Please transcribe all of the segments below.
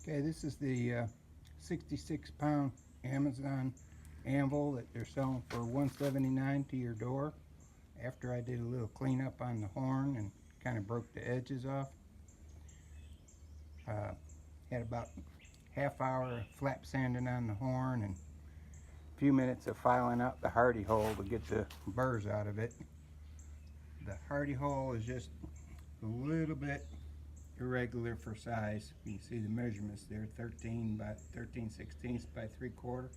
Okay, this is the 66-pound Amazon Anvil that they're selling for $179 to your door. After I did a little cleanup on the horn and kind of broke the edges off. Had about half hour of flap sanding on the horn and a few minutes of filing out the hardy hole to get the burrs out of it. The hardy hole is just a little bit irregular for size. You can see the measurements there, 13 by 13/16 by 3/4.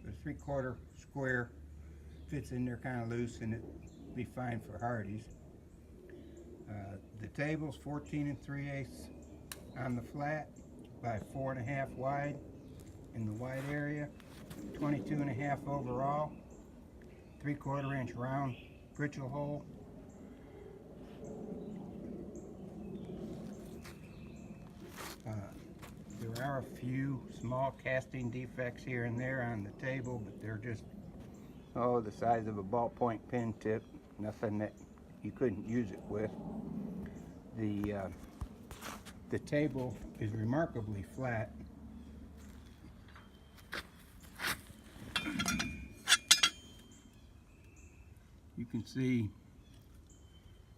The 3/4 square fits in there kind of loose, and it'd be fine for hardies. The table's 14 3/8 on the flat by 4.5 wide in the wide area, 22.5 overall, 3/4 inch round britchel hole. There are a few small casting defects here and there on the table, but they're just, the size of a ballpoint pen tip, nothing that you couldn't use it with. The table is remarkably flat. You can see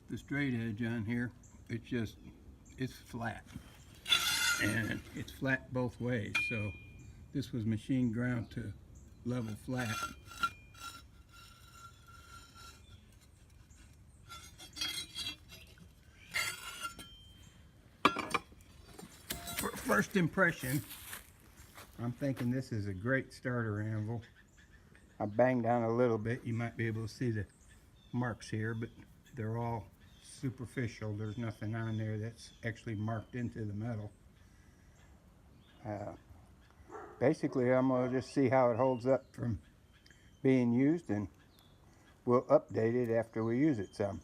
the straight edge on here. It's flat. And it's flat both ways, so this was machine ground to level flat. For first impression, I'm thinking this is a great starter anvil. I banged on a little bit. You might be able to see the marks here, but they're all superficial. There's nothing on there that's actually marked into the metal. Basically, I'm going to just see how it holds up from being used, and we'll update it after we use it some.